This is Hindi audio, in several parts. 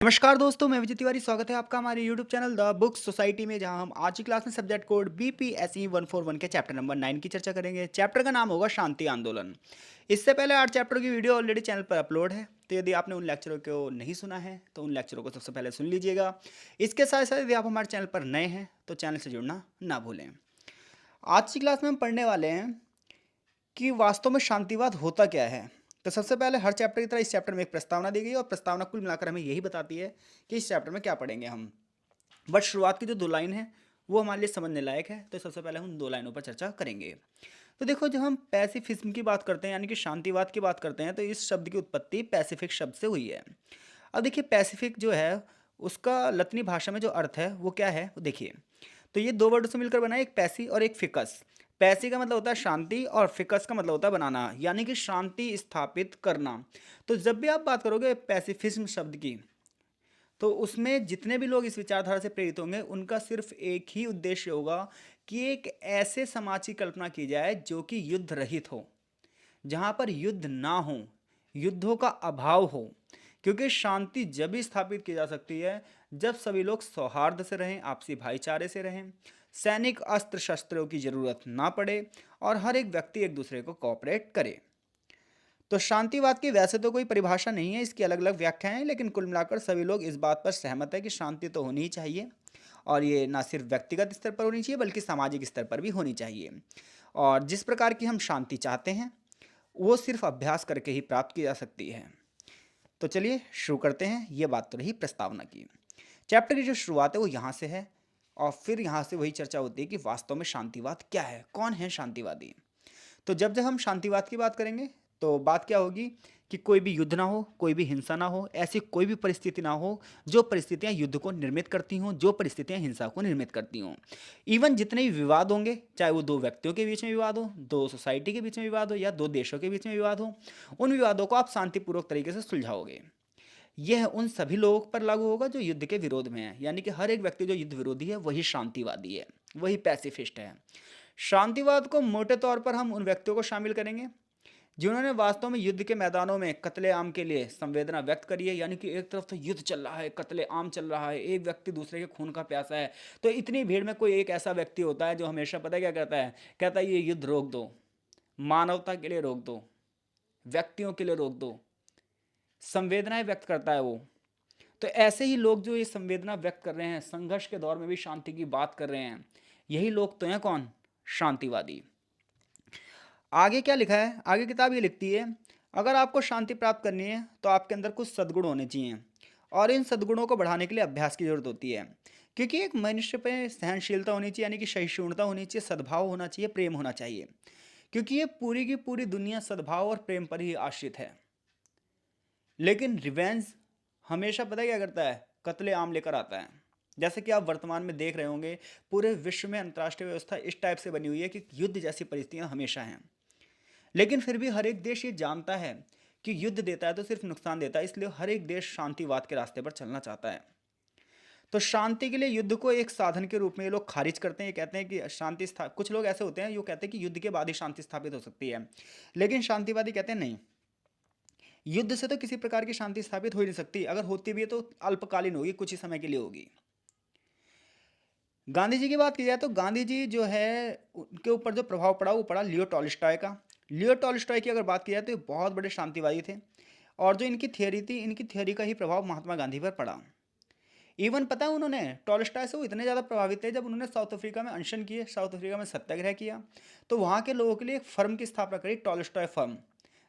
नमस्कार दोस्तों, मैं विजय तिवारी। स्वागत है आपका हमारे YouTube channel the book society में, जहां हम आज की क्लास में सब्जेक्ट कोड BPSE 141 के चैप्टर नंबर 9 की चर्चा करेंगे। चैप्टर का नाम होगा शांति आंदोलन। इससे पहले 8 चैप्टर की वीडियो ऑलरेडी चैनल पर अपलोड है, तो यदि आपने उन लेक्चरों को नहीं सुना है तो उन लेक्चरों को सबसे पहले सुन लीजिएगा। इसके साथ साथ यदि आप हमारे चैनल पर नए हैं तो चैनल से जुड़ना ना भूलें। आज की क्लास में हम पढ़ने वाले हैं कि वास्तव में शांतिवाद होता क्या है। तो सबसे पहले हर चैप्टर की तरह इस चैप्टर में एक प्रस्तावना दी गई है और प्रस्तावना कुल मिलाकर हमें यही बताती है कि इस चैप्टर में क्या पढ़ेंगे हम। बट शुरुआत की जो 2 लाइन है वो हमारे लिए समझने लायक है, तो सबसे पहले हम 2 लाइनों पर चर्चा करेंगे। तो देखो, जब हम पैसिफिज्म की बात करते हैं यानी कि शांतिवाद की बात करते हैं, तो इस शब्द की उत्पत्ति पैसिफिक शब्द से हुई है। अब देखिए, पैसिफिक जो है उसका लतीनी भाषा में जो अर्थ है वो क्या है, वो देखिए। तो ये 2 वर्ड से मिलकर बना है, एक पैसी और एक फिकस। पैसी का मतलब होता है शांति और फिकस का मतलब होता है बनाना, यानी कि शांति स्थापित करना। तो जब भी आप बात करोगे पैसिफिज्म शब्द की, तो उसमें जितने भी लोग इस विचारधारा से प्रेरित होंगे उनका सिर्फ एक ही उद्देश्य होगा कि एक ऐसे समाज की कल्पना की जाए जो कि युद्ध रहित हो, जहां पर युद्ध ना हो, युद्धों का अभाव हो। क्योंकि शांति जब भी स्थापित की जा सकती है जब सभी लोग सौहार्द से रहें, आपसी भाईचारे से रहें, सैनिक अस्त्र शस्त्रों की जरूरत ना पड़े और हर एक व्यक्ति एक दूसरे को कोऑपरेट करे। तो शांतिवाद की वैसे तो कोई परिभाषा नहीं है, इसकी अलग अलग व्याख्याएं हैं, लेकिन कुल मिलाकर सभी लोग इस बात पर सहमत है कि शांति तो होनी ही चाहिए। और ये ना सिर्फ व्यक्तिगत स्तर पर होनी चाहिए बल्कि सामाजिक स्तर पर भी होनी चाहिए। और जिस प्रकार की हम शांति चाहते हैं वो सिर्फ अभ्यास करके ही प्राप्त की जा सकती है। तो चलिए शुरू करते हैं। ये बात तो रही प्रस्तावना की। चैप्टर की जो शुरुआत है वो यहाँ से है और फिर यहाँ से वही चर्चा होती है कि वास्तव में शांतिवाद क्या है, कौन है शांतिवादी। तो जब जब हम शांतिवाद की बात करेंगे तो बात क्या होगी कि कोई भी युद्ध ना हो, कोई भी हिंसा ना हो, ऐसी कोई भी परिस्थिति ना हो जो परिस्थितियां युद्ध को निर्मित करती हों, जो परिस्थितियां हिंसा को निर्मित करती हों। इवन जितने भी विवाद होंगे, चाहे वो 2 व्यक्तियों के बीच में विवाद हो, 2 सोसाइटी के बीच में विवाद हो या 2 देशों के बीच में विवाद हो, उन विवादों को आप शांतिपूर्वक तरीके से सुलझाओगे। यह उन सभी लोगों पर लागू होगा जो युद्ध के विरोध में है, यानी कि हर एक व्यक्ति जो युद्ध विरोधी है वही शांतिवादी है, वही पैसिफिस्ट है। शांतिवाद को मोटे तौर पर हम उन व्यक्तियों को शामिल करेंगे जिन्होंने वास्तव में युद्ध के मैदानों में कत्लेआम के लिए संवेदना व्यक्त करी है। यानी कि एक तरफ तो युद्ध चल रहा है, कत्लेआम चल रहा है, एक व्यक्ति दूसरे के खून का प्यासा है, तो इतनी भीड़ में कोई एक ऐसा व्यक्ति होता है जो हमेशा पता है क्या कहता है, कहता है ये युद्ध रोक दो, मानवता के लिए रोक दो, व्यक्तियों के लिए रोक दो, संवेदनाएं व्यक्त करता है वो। तो ऐसे ही लोग जो ये संवेदना व्यक्त कर रहे हैं, संघर्ष के दौर में भी शांति की बात कर रहे हैं, यही लोग तो हैं कौन, शांतिवादी। आगे क्या लिखा है, आगे किताब ये लिखती है, अगर आपको शांति प्राप्त करनी है तो आपके अंदर कुछ सद्गुण होने चाहिए और इन सद्गुणों को बढ़ाने के लिए अभ्यास की जरूरत होती है। क्योंकि एक मनुष्य पे सहनशीलता होनी चाहिए, यानी कि सहिष्णुता होनी चाहिए, सद्भाव होना चाहिए, प्रेम होना चाहिए। क्योंकि ये पूरी की पूरी दुनिया सद्भाव और प्रेम पर ही आश्रित है। लेकिन रिवेंज हमेशा पता है क्या करता है, कत्ले आम लेकर आता है। जैसे कि आप वर्तमान में देख रहे होंगे, पूरे विश्व में अंतर्राष्ट्रीय व्यवस्था इस टाइप से बनी हुई है कि युद्ध जैसी परिस्थितियां हमेशा हैं। लेकिन फिर भी हर एक देश ये जानता है कि युद्ध देता है तो सिर्फ नुकसान देता है, इसलिए हर एक देश शांतिवाद के रास्ते पर चलना चाहता है। तो शांति के लिए युद्ध को एक साधन के रूप में ये लोग खारिज करते हैं। ये कहते हैं कि कुछ लोग ऐसे होते हैं जो कहते हैं कि युद्ध के बाद ही शांति स्थापित हो सकती है, लेकिन शांतिवादी कहते हैं नहीं, युद्ध से तो किसी प्रकार की शांति स्थापित हो ही नहीं सकती, अगर होती भी है तो अल्पकालीन होगी, कुछ ही समय के लिए होगी। गांधी जी की बात की जाए तो गांधी जी जो है उनके ऊपर जो प्रभाव पड़ा वो पड़ा लियो टॉल्स्टॉय का। लियो टॉल्स्टॉय की अगर बात की जाए तो ये बहुत बड़े शांतिवादी थे और जो इनकी थियोरी थी, इनकी थियोरी का ही प्रभाव महात्मा गांधी पर पड़ा। इवन पता है, उन्होंने टॉल्स्टॉय से वो इतने ज़्यादा प्रभावित थे, जब उन्होंने साउथ अफ्रीका में अनशन किए, साउथ अफ्रीका में सत्याग्रह किया, तो वहाँ के लोगों के लिए एक फर्म की स्थापना करी, टॉल्स्टॉय फर्म,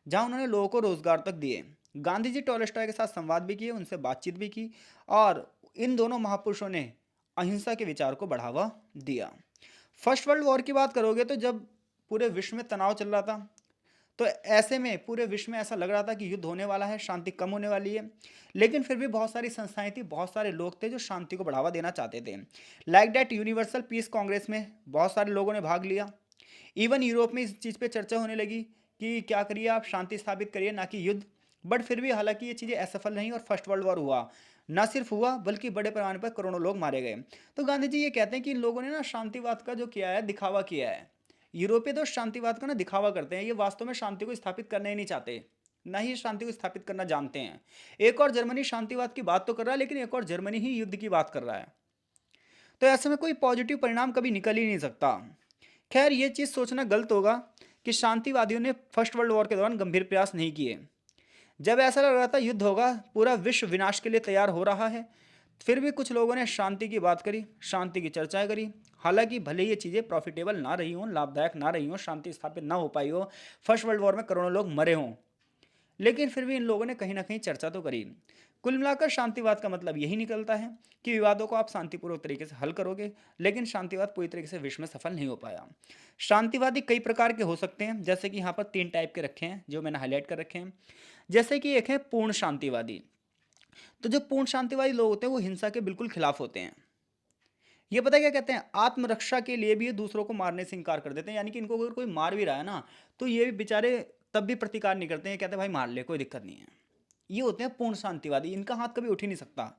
जहाँ उन्होंने लोगों को रोजगार तक दिए। गांधी जी टॉल्स्टॉय के साथ संवाद भी किए, उनसे बातचीत भी की और इन दोनों महापुरुषों ने अहिंसा के विचार को बढ़ावा दिया। फर्स्ट वर्ल्ड वॉर की बात करोगे तो जब पूरे विश्व में तनाव चल रहा था, तो ऐसे में पूरे विश्व में ऐसा लग रहा था कि युद्ध होने वाला है, शांति कम होने वाली है। लेकिन फिर भी बहुत सारी संस्थाएं थी, बहुत सारे लोग थे जो शांति को बढ़ावा देना चाहते थे। Like that universal peace Congress में बहुत सारे लोगों ने भाग लिया। इवन यूरोप में इस चीज़ पे चर्चा होने लगी कि क्या करिए, आप शांति स्थापित करिए ना कि युद्ध। बट फिर भी हालांकि ये चीज़ें असफल नहीं और फर्स्ट वर्ल्ड वॉर हुआ, ना सिर्फ हुआ बल्कि बड़े पैमाने पर करोड़ों लोग मारे गए। तो गांधी जी ये कहते हैं कि इन लोगों ने ना शांतिवाद का जो किया है, दिखावा किया है। यूरोपीय तो शांतिवाद का ना दिखावा करते हैं, ये वास्तव में शांति को स्थापित करना ही नहीं चाहते। ना ही शांति को स्थापित करना जानते हैं। एक और जर्मनी शांतिवाद की बात तो कर रहा है, लेकिन एक और जर्मनी ही युद्ध की बात कर रहा है। तो ऐसे में कोई पॉजिटिव परिणाम कभी निकल ही नहीं सकता। खैर, ये चीज़ सोचना गलत होगा कि शांतिवादियों ने फर्स्ट वर्ल्ड वॉर के दौरान गंभीर प्रयास नहीं किए। जब ऐसा लग रहा था युद्ध होगा, पूरा विश्व विनाश के लिए तैयार हो रहा है, फिर भी कुछ लोगों ने शांति की बात करी, शांति की चर्चाएं करी। हालांकि भले ये चीज़ें प्रॉफिटेबल ना रही हों, लाभदायक ना रही हों, शांति स्थापित ना हो पाई हो, फर्स्ट वर्ल्ड वॉर में करोड़ों लोग मरे हों, लेकिन फिर भी इन लोगों ने कहीं ना कहीं चर्चा तो करी। कुल मिलाकर शांतिवाद का मतलब यही निकलता है कि विवादों को आप शांतिपूर्वक तरीके से हल करोगे, लेकिन शांतिवाद पूरी तरीके से विश्व में सफल नहीं हो पाया। शांतिवादी कई प्रकार के हो सकते हैं, जैसे कि यहाँ पर 3 टाइप के रखे हैं जो मैंने हाईलाइट कर रखे हैं। जैसे कि एक है पूर्ण शांतिवादी। तो जो पूर्ण शांतिवादी लोग होते हैं वो हिंसा के बिल्कुल खिलाफ होते हैं। ये पता है क्या कहते हैं, आत्मरक्षा के लिए भी ये दूसरों को मारने से इनकार कर देते हैं। यानी कि इनको अगर कोई मार भी रहा है ना, तो ये भी बेचारे तब भी प्रतिकार नहीं करते हैं, कहते हैं भाई मार ले, कोई दिक्कत नहीं है। ये होते हैं पूर्ण शांतिवादी, इनका हाथ कभी उठ ही नहीं सकता।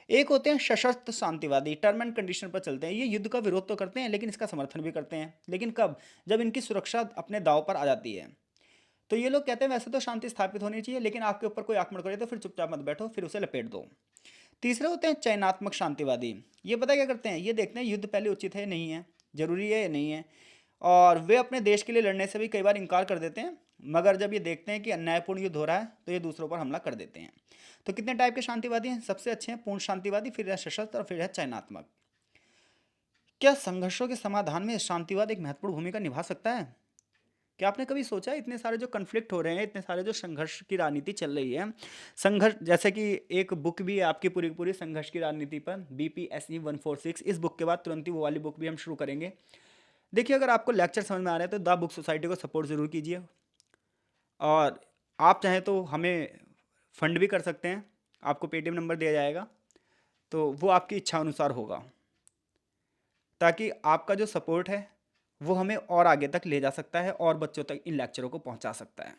एक होते हैं सशस्त्र शांतिवादी, टर्म एंड कंडीशन पर चलते हैं। ये युद्ध का विरोध तो करते हैं, लेकिन इसका समर्थन भी करते हैं। लेकिन कब? जब इनकी सुरक्षा अपने दांव पर आ जाती है। तो ये लोग कहते हैं वैसे तो शांति स्थापित होनी चाहिए, लेकिन आपके ऊपर कोई आक्रमण करे तो फिर चुपचाप मत बैठो, फिर उसे लपेट दो। तीसरे होते हैं चयनात्मक शांतिवादी। ये पता है क्या करते हैं, ये देखते हैं युद्ध पहले उचित है नहीं है, जरूरी है या नहीं है, और वे अपने देश के लिए लड़ने से भी कई बार इनकार कर देते हैं। मगर जब ये देखते हैं कि अन्यायपूर्ण युद्ध हो रहा है, तो ये दूसरों पर हमला कर देते हैं। तो कितने टाइप के शांतिवादी हैं? सबसे अच्छे हैं पूर्ण शांतिवादी, फिर है सशस्त्र और फिर है चयनात्मक। क्या संघर्षों के समाधान में शांतिवाद एक महत्वपूर्ण भूमिका निभा सकता है? क्या आपने कभी सोचा है इतने सारे जो कन्फ्लिक्ट हो रहे हैं, इतने सारे जो संघर्ष की राजनीति चल रही है, संघर्ष जैसे कि एक बुक भी है आपकी पूरी की पूरी संघर्ष की राजनीति पर, BPSE 146। इस बुक के बाद तुरंत ही वो वाली बुक भी हम शुरू करेंगे। देखिए, अगर आपको लेक्चर समझ में आ रहे हैं तो द बुक सोसाइटी को सपोर्ट ज़रूर कीजिए, और आप चाहें तो हमें फंड भी कर सकते हैं। आपको पेटीएम नंबर दिया जाएगा, तो वो आपकी इच्छा अनुसार होगा, ताकि आपका जो सपोर्ट है वो हमें और आगे तक ले जा सकता है और बच्चों तक इन लेक्चरों को पहुंचा सकता है।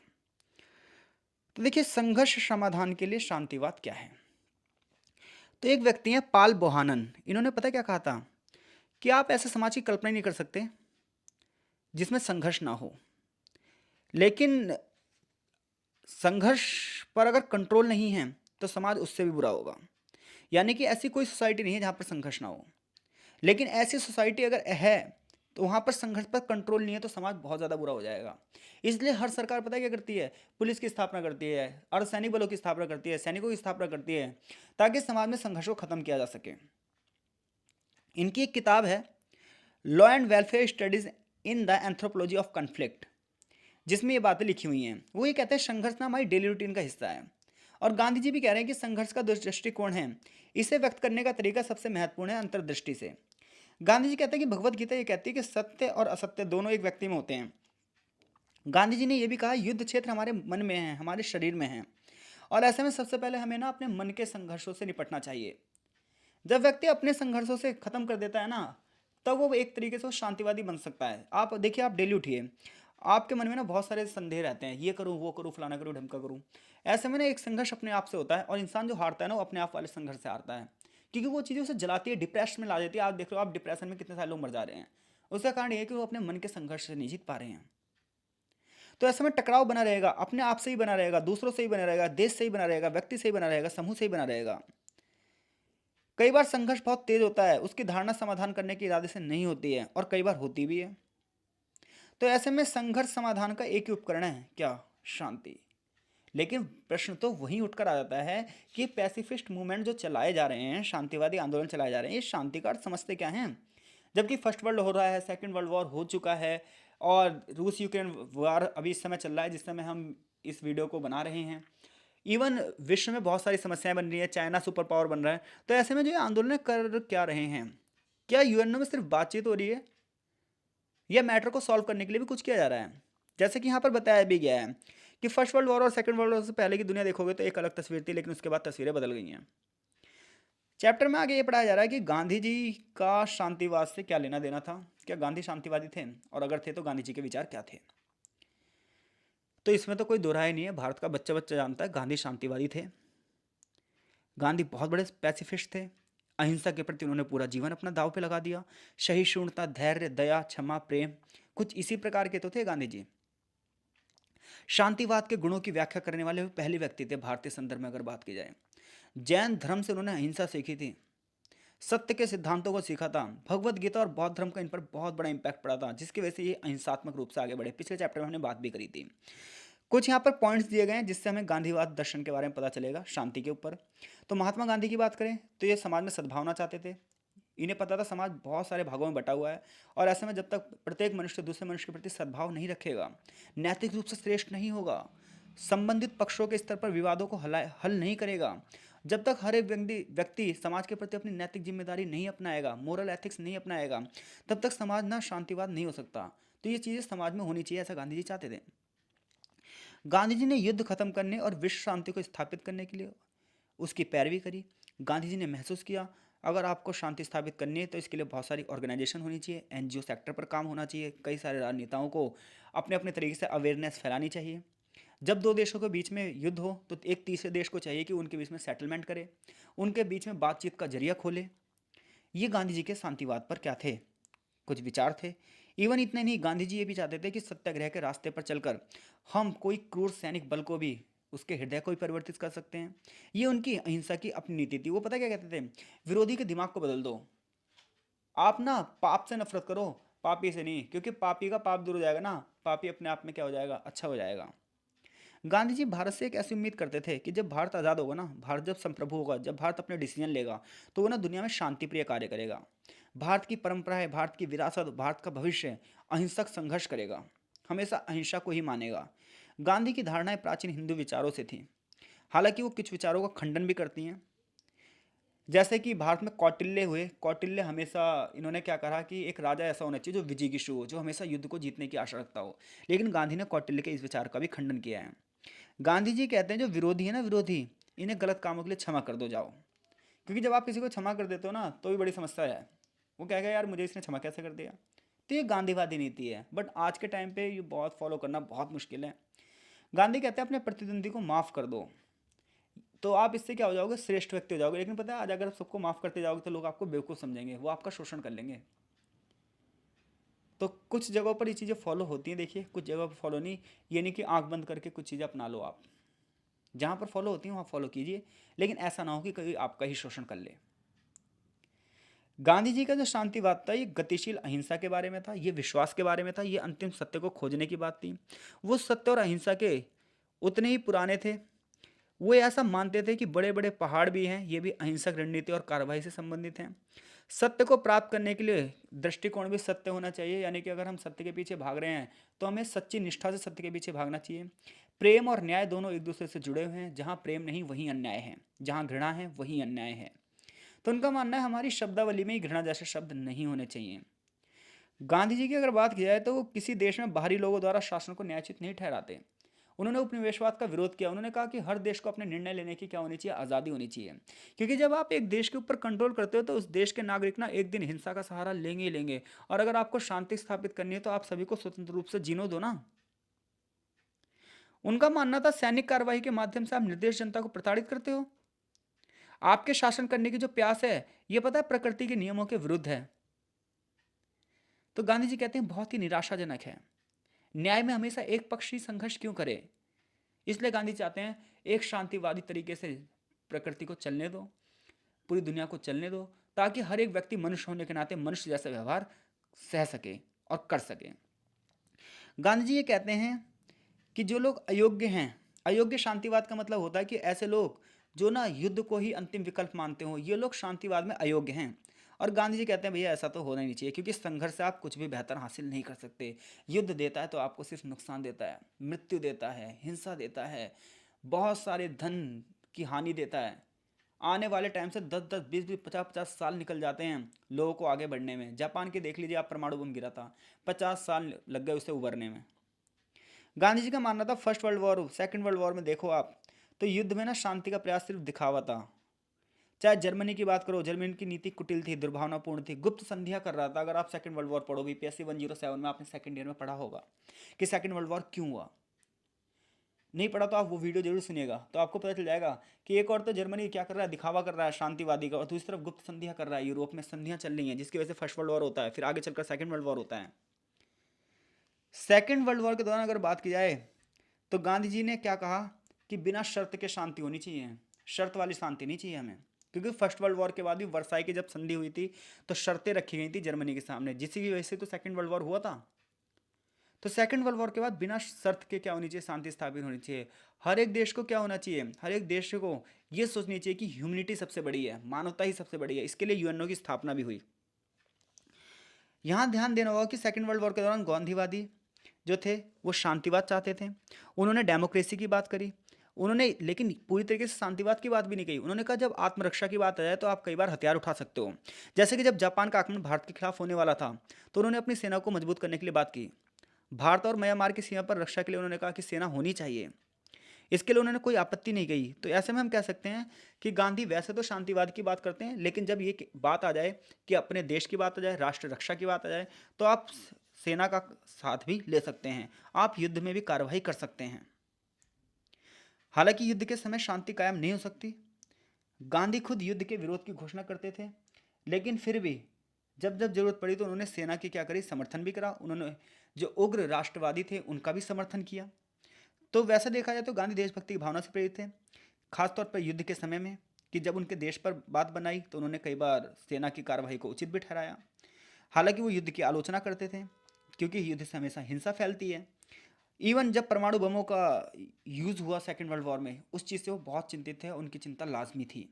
तो देखिए, संघर्ष समाधान के लिए शांतिवाद क्या है। तो एक व्यक्ति हैं पाल बोहानन, इन्होंने पता क्या कहा था कि आप ऐसे समाज की कल्पना ही नहीं कर सकते जिसमें संघर्ष ना हो, लेकिन संघर्ष पर अगर कंट्रोल नहीं है तो समाज उससे भी बुरा होगा। यानी कि ऐसी कोई सोसाइटी नहीं है जहाँ पर संघर्ष ना हो, लेकिन ऐसी सोसाइटी अगर है तो वहाँ पर संघर्ष पर कंट्रोल नहीं है तो समाज बहुत ज़्यादा बुरा हो जाएगा। इसलिए हर सरकार पता है क्या करती है, पुलिस की स्थापना करती है, अर्धसैनिक बलों की स्थापना करती है, सैनिकों की स्थापना करती है, ताकि समाज में संघर्ष को खत्म किया जा सके। इनकी एक किताब है law and welfare studies in the anthropology of conflict, जिसमें ये बातें लिखी हुई हैं। वो ये कहते हैं संघर्ष ना हमारी डेली रूटीन का हिस्सा है। और गांधी जी भी कह रहे हैं कि संघर्ष का जो दृष्टिकोण है, इसे व्यक्त करने का तरीका सबसे महत्वपूर्ण है अंतर्दृष्टि से। गांधी जी कहते हैं कि भगवत गीता ये कहती है कि सत्य और असत्य दोनों एक व्यक्ति में होते हैं। गांधी जी ने यह भी कहा युद्ध क्षेत्र हमारे मन में है, हमारे शरीर में है, और ऐसे में सबसे पहले हमें ना अपने मन के संघर्षों से निपटना चाहिए। जब व्यक्ति अपने संघर्षों से खत्म कर देता है ना, तब वो एक तरीके से वो शांतिवादी बन सकता है। आप देखिए, आप डेली उठिए, आपके मन में ना बहुत सारे संदेह रहते हैं, ये करूँ वो करूँ फलाना करूँ ढमका करूँ। ऐसे में ना एक संघर्ष अपने आप से होता है, और इंसान जो हारता है ना वो अपने आप वाले संघर्ष से हारता है, क्योंकि वो चीज़ें उसे जलाती है, डिप्रेशन में ला देती है। आप देख लो, आप डिप्रेशन में कितने सारे लोग मर जा रहे हैं, उसका कारण ये है कि वो अपने मन के संघर्ष से नहीं जीत पा रहे हैं। तो ऐसे में टकराव बना रहेगा, अपने आप से ही बना रहेगा, दूसरों से ही बना रहेगा, देश से ही बना रहेगा, व्यक्ति से ही बना रहेगा, समूह से ही बना रहेगा। कई बार संघर्ष बहुत तेज होता है, उसकी धारणा समाधान करने के इरादे से नहीं होती है, और कई बार होती भी है। तो ऐसे में संघर्ष समाधान का एक ही उपकरण है, क्या? शांति। लेकिन प्रश्न तो वहीं उठकर आ जाता है कि पैसिफिस्ट मूवमेंट जो चलाए जा रहे हैं, शांतिवादी आंदोलन चलाए जा रहे हैं, ये शांति का अर्थ समझते क्या हैं? जबकि फर्स्ट वर्ल्ड हो रहा है, सेकंड वर्ल्ड वॉर हो चुका है, और रूस यूक्रेन वार अभी इस समय चल रहा है जिस समय हम इस वीडियो को बना रहे हैं। इवन विश्व में बहुत सारी समस्याएं बन रही है, चाइना सुपर पावर बन रहा है। तो ऐसे में जो ये आंदोलन कर क्या रहे हैं, क्या यूएनओ में सिर्फ बातचीत हो रही है, या मैटर को सॉल्व करने के लिए भी कुछ किया जा रहा है? जैसे कि यहाँ पर बताया भी गया है कि फर्स्ट वर्ल्ड वॉर और सेकंड वर्ल्ड वॉर से पहले की दुनिया देखोगे तो एक अलग तस्वीर थी, लेकिन उसके बाद तस्वीरें बदल गई हैं। चैप्टर में आगे ये पढ़ाया जा रहा है कि गांधी जी का शांतिवाद से क्या लेना देना था, क्या गांधी शांतिवादी थे, और अगर थे तो गांधी जी के विचार क्या थे। तो इसमें तो कोई दो राय नहीं है, भारत का बच्चा बच्चा जानता है गांधी शांतिवादी थे। गांधी बहुत बड़े पैसिफिस्ट थे, अहिंसा के प्रति उन्होंने पूरा जीवन अपना दांव पे लगा दिया। सहिष्णुता, धैर्य, दया, क्षमा, प्रेम, कुछ इसी प्रकार के तो थे गांधी जी। शांतिवाद के गुणों की व्याख्या करने वाले वे पहले व्यक्ति थे भारतीय संदर्भ में अगर बात की जाए। जैन धर्म से उन्होंने अहिंसा सीखी थी, सत्य के सिद्धांतों को सीखा था। भगवत गीता और बौद्ध धर्म का इन पर बहुत बड़ा इंपैक्ट पड़ा था, जिसकी वजह से ये अहिंसात्मक रूप से आगे बढ़े। पिछले चैप्टर में हमने बात भी करी थी। कुछ यहाँ पर पॉइंट्स दिए गए हैं जिससे हमें गांधीवाद दर्शन के बारे में पता चलेगा शांति के ऊपर। तो महात्मा गांधी की बात करें तो ये समाज में सद्भावना चाहते थे। इन्हें पता था समाज बहुत सारे भागों में बटा हुआ है, और ऐसे में जब तक प्रत्येक मनुष्य दूसरे मनुष्य के प्रति सद्भाव नहीं रखेगा, नैतिक रूप से श्रेष्ठ नहीं होगा, संबंधित पक्षों के स्तर पर विवादों को हल नहीं करेगा, जब तक हर एक व्यक्ति समाज के प्रति अपनी नैतिक जिम्मेदारी नहीं अपनाएगा, मोरल एथिक्स नहीं अपनाएगा, तब तक समाज ना शांतिवाद नहीं हो सकता। तो ये चीज़ें समाज में होनी चाहिए, ऐसा गांधी जी चाहते थे। गांधी जी ने युद्ध खत्म करने और विश्व शांति को स्थापित करने के लिए उसकी पैरवी करी। गांधी जी ने महसूस किया अगर आपको शांति स्थापित करनी है तो इसके लिए बहुत सारी ऑर्गेनाइजेशन होनी चाहिए, एनजीओ सेक्टर पर काम होना चाहिए, कई सारे राजनेताओं को अपने अपने तरीके से अवेयरनेस फैलानी चाहिए। जब दो देशों के बीच में युद्ध हो तो एक तीसरे देश को चाहिए कि उनके बीच में सेटलमेंट करे, उनके बीच में बातचीत का जरिया खोले। ये गांधी जी के शांतिवाद पर क्या थे, कुछ विचार थे। इवन इतने नहीं, गांधी जी ये भी चाहते थे कि सत्याग्रह के रास्ते पर चलकर हम कोई क्रूर सैनिक बल को भी, उसके हृदय को भी परिवर्तित कर सकते हैं। ये उनकी अहिंसा की अपनी नीति थी। वो पता क्या कहते थे, विरोधी के दिमाग को बदल दो। आप ना पाप से नफरत करो, पापी से नहीं, क्योंकि पापी का पाप दूर हो जाएगा ना, पापी अपने आप में क्या हो जाएगा, अच्छा हो जाएगा। गांधी जी भारत से एक ऐसी उम्मीद करते थे कि जब भारत आज़ाद होगा ना, भारत जब संप्रभु होगा, जब भारत अपने डिसीजन लेगा, तो वो ना दुनिया में शांति प्रिय कार्य करेगा। भारत की परंपरा है, भारत की विरासत, भारत का भविष्य अहिंसक संघर्ष करेगा, हमेशा अहिंसा को ही मानेगा। गांधी की धारणाएं प्राचीन हिंदू विचारों से थी, हालांकि वो कुछ विचारों का खंडन भी करती हैं। जैसे कि भारत में कौटिल्य हुए, कौटिल्य हमेशा इन्होंने क्या कहा कि एक राजा ऐसा होना चाहिए जो विजिगीषु हो, जो हमेशा युद्ध को जीतने की आशा रखता हो। लेकिन गांधी ने कौटिल्य के इस विचार का भी खंडन किया है। गांधी जी कहते हैं जो विरोधी है ना, विरोधी, इन्हें गलत कामों के लिए क्षमा कर दो जाओ। क्योंकि जब आप किसी को क्षमा कर देते हो ना तो भी बड़ी समस्या है। वो कहेगा यार मुझे इसने क्षमा कैसे कर दिया। तो ये गांधीवादी नीति है, बट आज के टाइम पे ये बहुत फॉलो करना बहुत मुश्किल है। गांधी कहते हैं अपने प्रतिद्वंदी को माफ़ कर दो, तो आप इससे क्या हो जाओगे, श्रेष्ठ व्यक्ति हो जाओगे। लेकिन पता है आज अगर आप सबको माफ़ करते जाओगे तो लोग आपको बेवकूफ़ समझेंगे, वो आपका शोषण कर लेंगे। तो कुछ जगहों पर ये चीज़ें फॉलो होती हैं, देखिए कुछ जगहों पर फॉलो नहीं। ये नहीं कि आंख बंद करके कुछ चीज़ें अपना लो, आप जहाँ पर फॉलो होती हैं वहाँ फॉलो कीजिए, लेकिन ऐसा ना हो कि कोई आपका ही शोषण कर ले। गांधी जी का जो शांतिवाद था ये गतिशील अहिंसा के बारे में था, ये विश्वास के बारे में था, ये अंतिम सत्य को खोजने की बात थी। वो सत्य और अहिंसा के उतने ही पुराने थे। वो ऐसा मानते थे कि बड़े बड़े पहाड़ भी हैं, ये भी अहिंसक रणनीति और कार्रवाई से संबंधित हैं। सत्य को प्राप्त करने के लिए दृष्टिकोण भी सत्य होना चाहिए, यानी कि अगर हम सत्य के पीछे भाग रहे हैं तो हमें सच्ची निष्ठा से सत्य के पीछे भागना चाहिए। प्रेम और न्याय दोनों एक दूसरे से जुड़े हुए हैं, जहाँ प्रेम नहीं वहीं अन्याय है, जहाँ घृणा है वहीं अन्याय है। तो उनका मानना है हमारी शब्दावली में ही घृणा जैसे शब्द नहीं होने चाहिए। गांधी जी की अगर बात की जाए तो वो किसी देश में बाहरी लोगों द्वारा शासन को न्यायोचित नहीं ठहराते। उन्होंने उपनिवेशवाद का विरोध किया। उन्होंने कहा कि हर देश को अपने निर्णय लेने की क्या होनी चाहिए, आज़ादी होनी चाहिए। क्योंकि जब आप एक देश के ऊपर कंट्रोल करते हो तो उस देश के नागरिक ना एक दिन हिंसा का सहारा लेंगे ही लेंगे, और अगर आपको शांति स्थापित करनी है तो आप सभी को स्वतंत्र रूप से जीने दो ना। उनका मानना था सैनिक कार्रवाई के माध्यम से आप निर्देश जनता को प्रताड़ित करते हो। आपके शासन करने की जो प्यास है ये पता है प्रकृति के नियमों के विरुद्ध है। तो गांधी जी कहते हैं बहुत ही निराशाजनक है, न्याय में हमेशा एक पक्षी संघर्ष क्यों करे। इसलिए गांधी चाहते हैं एक शांतिवादी तरीके से प्रकृति को चलने दो, पूरी दुनिया को चलने दो, ताकि हर एक व्यक्ति मनुष्य होने के नाते मनुष्य जैसा व्यवहार सह सके और कर सके। गांधी जी ये कहते हैं कि जो लोग अयोग्य हैं, अयोग्य शांतिवाद का मतलब होता है कि ऐसे लोग जो ना युद्ध को ही अंतिम विकल्प मानते हो, ये लोग शांतिवाद में अयोग्य हैं। और गांधी जी कहते हैं भैया ऐसा तो होना ही नहीं चाहिए, क्योंकि संघर्ष से आप कुछ भी बेहतर हासिल नहीं कर सकते। युद्ध देता है तो आपको सिर्फ नुकसान देता है, मृत्यु देता है, हिंसा देता है, बहुत सारे धन की हानि देता है। आने वाले टाइम से 10-10, 20-20, 50-50 साल निकल जाते हैं लोगों को आगे बढ़ने में। जापान के देख लीजिए आप, परमाणु बम गिरा था, 50 साल लग गए उसे उभरने में। गांधी जी का मानना था first world war, second world war में देखो आप, तो युद्ध में ना शांति का प्रयास सिर्फ दिखावा था। चाहे जर्मनी की बात करो, जर्मनी की नीति कुटिल थी, दुर्भावनापूर्ण थी, गुप्त संधियां कर रहा था। अगर आप सेकंड वर्ल्ड वॉर पढ़ो, बीपीएससी 107 में आपने सेकंड ईयर में पढ़ा होगा कि सेकंड वर्ल्ड वॉर क्यों हुआ। नहीं पढ़ा तो आप वो वीडियो जरूर सुनिएगा, तो आपको पता चल जाएगा कि एक और तो जर्मनी क्या कर रहा है, दिखावा कर रहा है शांतिवादी का, और दूसरी तरफ गुप्त संधियां कर रहा है। यूरोप में संधियां चल रही हैं जिसकी वजह से फर्स्ट वर्ल्ड वॉर होता है, फिर आगे चलकर सेकंड वर्ल्ड वॉर होता है। सेकंड वर्ल्ड वॉर के दौरान अगर बात की जाए तो गांधी जी ने क्या कहा कि बिना शर्त के शांति होनी चाहिए, शर्त वाली शांति नहीं चाहिए हमें, क्योंकि फर्स्ट वर्ल्ड वॉर के बाद भी वर्साई की जब संधि हुई थी तो शर्तें रखी गई थी जर्मनी के सामने, जिसकी वजह से तो सेकंड वर्ल्ड वॉर हुआ था। तो सेकंड वर्ल्ड वॉर के बाद बिना शर्त के क्या होनी चाहिए, शांति स्थापित होनी चाहिए। हर एक देश को क्या होना चाहिए, हर एक देश को ये सोचनी चाहिए कि ह्यूमनिटी सबसे बड़ी है, मानवता ही सबसे बड़ी है। इसके लिए यूएनओ की स्थापना भी हुई। यहाँ ध्यान देना होगा कि सेकंड वर्ल्ड वॉर के दौरान गांधीवादी जो थे वो शांतिवाद चाहते थे, उन्होंने डेमोक्रेसी की बात करी, उन्होंने लेकिन पूरी तरीके से शांतिवाद की बात भी नहीं कही। उन्होंने कहा जब आत्मरक्षा की बात आ जाए तो आप कई बार हथियार उठा सकते हो। जैसे कि जब जापान का आक्रमण भारत के खिलाफ होने वाला था तो उन्होंने अपनी सेना को मजबूत करने के लिए बात की। भारत और म्यांमार की सीमा पर रक्षा के लिए उन्होंने कहा कि सेना होनी चाहिए, इसके लिए उन्होंने कोई आपत्ति नहीं कही। तो ऐसे में हम कह सकते हैं कि गांधी वैसे तो शांतिवाद की बात करते हैं, लेकिन जब ये बात आ जाए कि अपने देश की बात आ जाए, राष्ट्र रक्षा की बात आ जाए, तो आप सेना का साथ भी ले सकते हैं, आप युद्ध में भी कार्रवाई कर सकते हैं। हालांकि युद्ध के समय शांति कायम नहीं हो सकती। गांधी खुद युद्ध के विरोध की घोषणा करते थे, लेकिन फिर भी जब जब जरूरत पड़ी तो उन्होंने सेना की क्या करी, समर्थन भी करा। उन्होंने जो उग्र राष्ट्रवादी थे उनका भी समर्थन किया। तो वैसा देखा जाए तो गांधी देशभक्ति की भावना से प्रेरित थे, खासतौर पर युद्ध के समय में, कि जब उनके देश पर बात बनाई तो उन्होंने कई बार सेना की कार्रवाई को उचित भी ठहराया। हालांकि वो युद्ध की आलोचना करते थे, क्योंकि युद्ध से हमेशा हिंसा फैलती है। इवन जब परमाणु बमों का यूज हुआ सेकेंड वर्ल्ड वॉर में, उस चीज़ से वो बहुत चिंतित थे, उनकी चिंता लाजमी थी।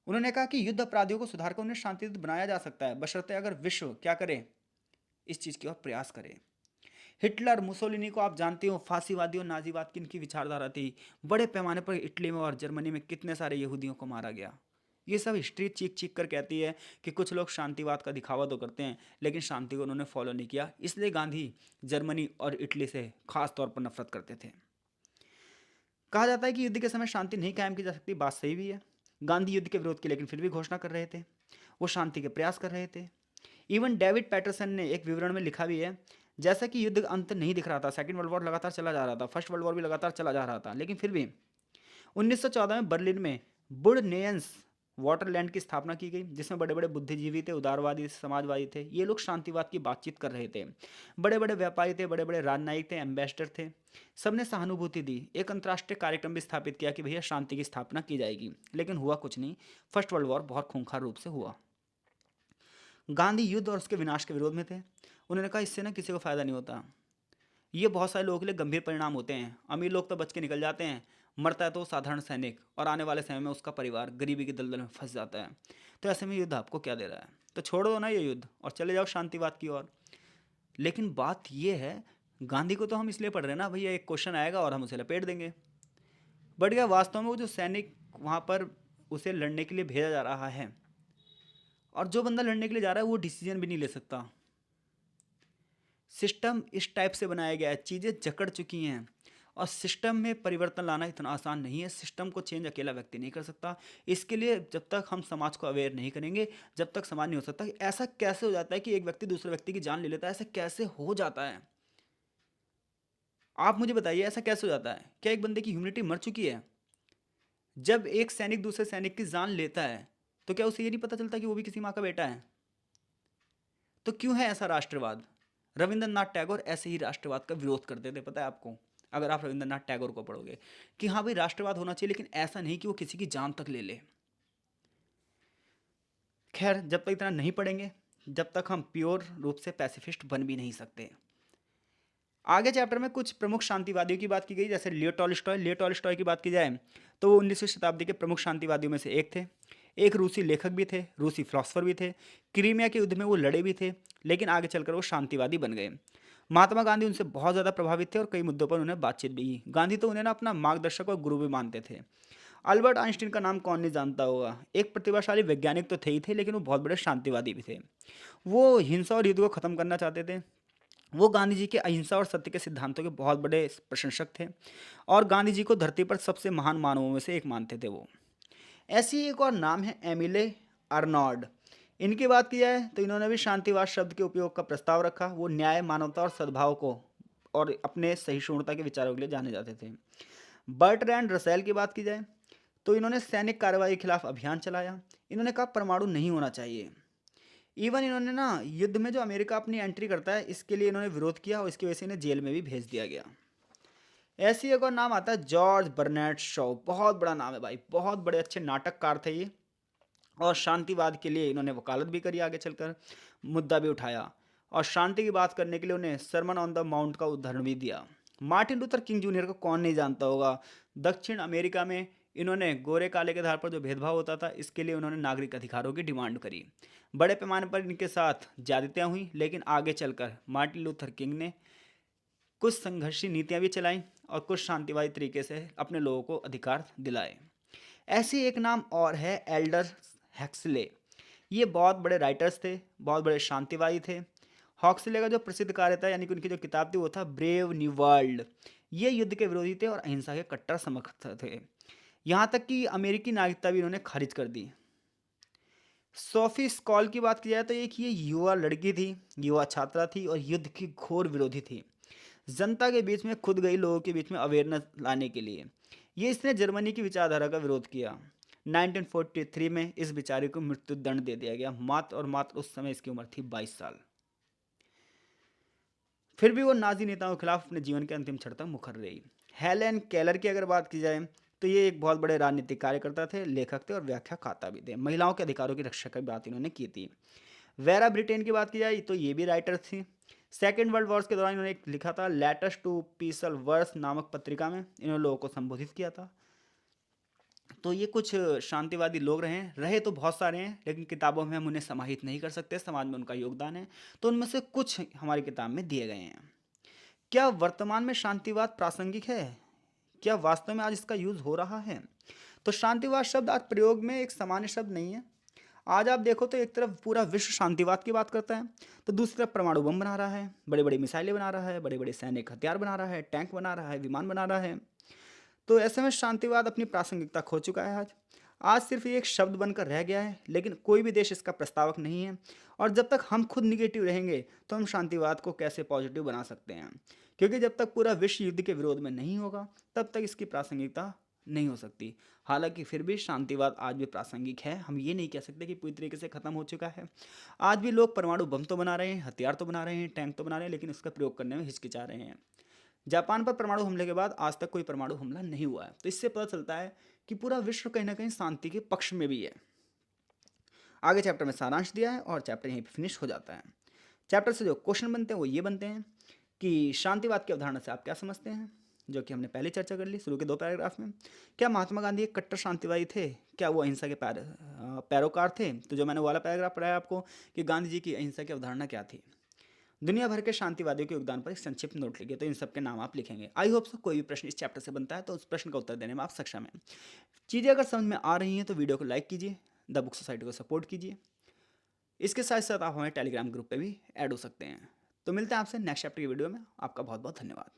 उन्होंने कहा कि युद्ध अपराधियों को सुधार कर उन्हें शांतियुत बनाया जा सकता है, बशर्ते अगर विश्व क्या करे, इस चीज़ की ओर प्रयास करे। हिटलर मुसोलिनी को आप जानते हो, फांसीवादी और नाजीवाद की इनकी विचारधारा थी। बड़े पैमाने पर इटली में और जर्मनी में कितने सारे यहूदियों को मारा गया। ये सब हिस्ट्री चीख चीख कर कहती है कि कुछ लोग शांतिवाद का दिखावा तो करते हैं, लेकिन शांति को उन्होंने फॉलो नहीं किया। इसलिए गांधी जर्मनी और इटली से खास तौर पर नफरत करते थे। कहा जाता है कि युद्ध के समय शांति नहीं कायम की जा सकती, बात सही भी है। गांधी युद्ध के विरोध की लेकिन फिर भी घोषणा कर रहे थे, वो शांति के प्रयास कर रहे थे। इवन डेविड पैटरसन ने एक विवरण में लिखा भी है, जैसा कि युद्ध अंत नहीं दिख रहा था, सेकंड वर्ल्ड वॉर लगातार चला जा रहा था, फर्स्ट वर्ल्ड वॉर भी लगातार चला जा रहा था, लेकिन फिर भी 1914 में बर्लिन में बुडनेयंस वाटरलैंड की स्थापना की गई, जिसमें बड़े बड़े बुद्धिजीवी थे, उदारवादी समाजवादी थे। ये लोग शांतिवाद की बातचीत कर रहे थे। बड़े बड़े व्यापारी थे, बड़े बड़े राजनयिक थे, एम्बेसडर थे। सबने सहानुभूति दी, एक अंतर्राष्ट्रीय कार्यक्रम भी स्थापित किया कि भैया शांति की स्थापना की जाएगी, लेकिन हुआ कुछ नहीं। फर्स्ट वर्ल्ड वॉर बहुत खूंखार रूप से हुआ। गांधी युद्ध और उसके विनाश के विरोध में थे। उन्होंने कहा इससे ना किसी को फायदा नहीं होता, ये बहुत सारे लोगों के लिए गंभीर परिणाम होते हैं। अमीर लोग तो बच के निकल जाते हैं, मरता है तो साधारण सैनिक, और आने वाले समय में उसका परिवार गरीबी की दलदल में फंस जाता है। तो ऐसे में युद्ध आपको क्या दे रहा है, तो छोड़ दो ना ये युद्ध और चले जाओ शांतिवाद की ओर। लेकिन बात ये है, गांधी को तो हम इसलिए पढ़ रहे हैं ना भैया, एक क्वेश्चन आएगा और हम उसे लपेट देंगे। बट क्या वास्तव में वो जो सैनिक वहाँ पर उसे लड़ने के लिए भेजा जा रहा है, और जो बंदा लड़ने के लिए जा रहा है वो डिसीजन भी नहीं ले सकता। सिस्टम इस टाइप से बनाया गया है, चीज़ें जकड़ चुकी हैं, और सिस्टम में परिवर्तन लाना इतना आसान नहीं है। सिस्टम को चेंज अकेला व्यक्ति नहीं कर सकता। इसके लिए जब तक हम समाज को अवेयर नहीं करेंगे, जब तक समाज नहीं हो सकता। कि ऐसा कैसे हो जाता है कि एक व्यक्ति दूसरे व्यक्ति की जान ले लेता है, ऐसा कैसे हो जाता है? आप मुझे बताइए, ऐसा कैसे हो जाता है? क्या एक बंदे की ह्यूमनिटी मर चुकी है? जब एक सैनिक दूसरे सैनिक की जान लेता है तो क्या उसे ये नहीं पता चलता कि वो भी किसी माँ का बेटा है? तो क्यों है ऐसा राष्ट्रवाद? रविंद्रनाथ टैगोर ऐसे ही राष्ट्रवाद का विरोध करते थे, पता है आपको? अगर आप रविंद्रनाथ टैगोर को पढ़ोगे कि हाँ भाई राष्ट्रवाद होना चाहिए, लेकिन ऐसा नहीं कि वो किसी की जान तक ले ले। खैर, जब तक इतना नहीं पढ़ेंगे, जब तक हम प्योर रूप से पैसिफिस्ट बन भी नहीं सकते। आगे चैप्टर में कुछ प्रमुख शांतिवादियों की बात की गई, जैसे लियो टॉल्स्टॉय की बात की जाए तो वो 19वीं शताब्दी के प्रमुख शांतिवादियों में से एक थे। एक रूसी लेखक भी थे, रूसी फिलोसफर भी थे। क्रीमिया के युद्ध में वो लड़े भी थे, लेकिन आगे चलकर वो शांतिवादी बन गए। महात्मा गांधी उनसे बहुत ज़्यादा प्रभावित थे और कई मुद्दों पर उन्हें बातचीत भी की। गांधी तो उन्हें ना अपना मार्गदर्शक और गुरु भी मानते थे। अल्बर्ट आइंस्टीन का नाम कौन नहीं जानता होगा। एक प्रतिभाशाली वैज्ञानिक तो थे ही थे, लेकिन वो बहुत बड़े शांतिवादी भी थे। वो हिंसा और युद्ध को ख़त्म करना चाहते थे। वो गांधी जी के अहिंसा और सत्य के सिद्धांतों के बहुत बड़े प्रशंसक थे, और गांधी जी को धरती पर सबसे महान मानवों में से एक मानते थे वो। ऐसी एक और नाम है एमिले अर्नॉल्ड। इनकी बात की जाए तो इन्होंने भी शांतिवाद शब्द के उपयोग का प्रस्ताव रखा। वो न्याय, मानवता और सद्भाव को और अपने सहिष्णुता के विचारों के लिए जाने जाते थे। बर्टरैंड रसेल की बात की जाए तो इन्होंने सैनिक कार्रवाई के खिलाफ अभियान चलाया। इन्होंने कहा परमाणु नहीं होना चाहिए। इवन इन्होंने ना युद्ध में जो अमेरिका अपनी एंट्री करता है, इसके लिए इन्होंने विरोध किया और इसकी वजह से इन्हें जेल में भी भेज दिया गया। ऐसे ही एक और नाम आता है जॉर्ज बर्नैट शॉ। बहुत बड़ा नाम है भाई, बहुत बड़े अच्छे नाटककार थे ये। और शांतिवाद के लिए इन्होंने वकालत भी करी, आगे चलकर मुद्दा भी उठाया। और शांति की बात करने के लिए उन्हें सरमन ऑन द माउंट का उदाहरण भी दिया। मार्टिन लूथर किंग जूनियर को कौन नहीं जानता होगा। दक्षिण अमेरिका में इन्होंने गोरे काले के आधार पर जो भेदभाव होता था, इसके लिए उन्होंने नागरिक अधिकारों की डिमांड करी। बड़े पैमाने पर इनके साथ ज्यादतियां हुई, लेकिन आगे चलकर मार्टिन लूथर किंग ने कुछ संघर्षी नीतियां भी चलाई और कुछ शांतिवादी तरीके से अपने लोगों को अधिकार दिलाए। ऐसे ही एक नाम और है, एल्डर हैक्सले। ये बहुत बड़े राइटर्स थे, बहुत बड़े शांतिवादी थे। हॉक्सले का जो प्रसिद्ध कार्य था, यानी कि उनकी जो किताब थी, वो था ब्रेव न्यू वर्ल्ड। ये युद्ध के विरोधी थे और अहिंसा के कट्टर समर्थक थे। यहाँ तक कि अमेरिकी नागरिकता भी इन्होंने खारिज कर दी। सोफी स्कॉल की बात की जाए तो एक ये युवा लड़की थी, युवा छात्रा थी और युद्ध की घोर विरोधी थी। जनता के बीच में खुद गई, लोगों के बीच में अवेयरनेस लाने के लिए ये इसने जर्मनी की विचारधारा का विरोध किया। 1943 में इस बेचारे को मृत्यु दंड दे दिया गया, मात्र और मात्र उस समय इसकी उम्र थी 22 साल। फिर भी वो नाजी नेताओं के खिलाफ अपने जीवन के अंतिम क्षण तक मुखर रही। हेलेन केलर की अगर बात की जाए तो ये एक बहुत बड़े राजनीतिक कार्यकर्ता थे, लेखक थे और व्याख्याता भी थे। महिलाओं के अधिकारों की रक्षा की बात इन्होंने की थी। वेरा ब्रिटेन की बात की जाए तो ये भी राइटर थी। सेकेंड वर्ल्ड वॉर्स के दौरान इन्होंने एक लिखा था लेटर्स टू पीसल वर्स नामक पत्रिका में, इन्होंने लोगों को संबोधित किया था। तो ये कुछ शांतिवादी लोग रहे तो बहुत सारे हैं, लेकिन किताबों में हम उन्हें समाहित नहीं कर सकते, समाज में उनका योगदान है। तो उनमें से कुछ हमारी किताब में दिए गए हैं। क्या वर्तमान में शांतिवाद प्रासंगिक है? क्या वास्तव में आज इसका यूज हो रहा है? तो शांतिवाद शब्द आज प्रयोग में एक सामान्य शब्द नहीं है। आज आप देखो तो एक तरफ पूरा विश्व शांतिवाद की बात करता है, तो दूसरी तरफ परमाणु बम बना रहा है, बड़े बड़े मिसाइलें बना रहा है, बड़े बड़े सैनिक हथियार बना रहा है, टैंक बना रहा है, विमान बना रहा है। तो ऐसे में शांतिवाद अपनी प्रासंगिकता खो चुका है। आज आज सिर्फ ये एक शब्द बनकर रह गया है, लेकिन कोई भी देश इसका प्रस्तावक नहीं है। और जब तक हम खुद निगेटिव रहेंगे तो हम शांतिवाद को कैसे पॉजिटिव बना सकते हैं? क्योंकि जब तक पूरा विश्व युद्ध के विरोध में नहीं होगा, तब तक इसकी प्रासंगिकता नहीं हो सकती। हालांकि फिर भी शांतिवाद आज भी प्रासंगिक है, हम ये नहीं कह सकते कि पूरी तरीके से खत्म हो चुका है। आज भी लोग परमाणु बम तो बना रहे हैं, हथियार तो बना रहे हैं, टैंक तो बना रहे हैं, लेकिन उसका प्रयोग करने में हिचकिचा रहे हैं। जापान पर परमाणु हमले के बाद आज तक कोई परमाणु हमला नहीं हुआ है, तो इससे पता चलता है कि पूरा विश्व कहीं ना कहीं शांति के पक्ष में भी है। आगे चैप्टर में सारांश दिया है और चैप्टर यहीं पे फिनिश हो जाता है। चैप्टर से जो क्वेश्चन बनते हैं वो ये बनते हैं कि शांतिवाद की अवधारणा से आप क्या समझते हैं, जो कि हमने पहले चर्चा कर ली शुरू के 2 पैराग्राफ में। क्या महात्मा गांधी एक कट्टर शांतिवादी थे? क्या वो अहिंसा के पैरोकार थे? तो जो मैंने वो वाला पैराग्राफ पढ़ाया आपको कि गांधी जी की अहिंसा की अवधारणा क्या थी। दुनिया भर के शांतिवादियों के योगदान पर एक संक्षिप्त नोट लिखिए, तो इन सब के नाम आप लिखेंगे। आई होप सो कोई भी प्रश्न इस चैप्टर से बनता है तो उस प्रश्न का उत्तर देने में आप सक्षम हैं। चीज़ें अगर समझ में आ रही हैं तो वीडियो को लाइक कीजिए, द बुक सोसाइटी को सपोर्ट कीजिए। इसके साथ साथ आप हमारे टेलीग्राम ग्रुप पे भी ऐड हो सकते हैं। तो मिलते हैं आपसे नेक्स्ट चैप्टर की वीडियो में। आपका बहुत बहुत धन्यवाद।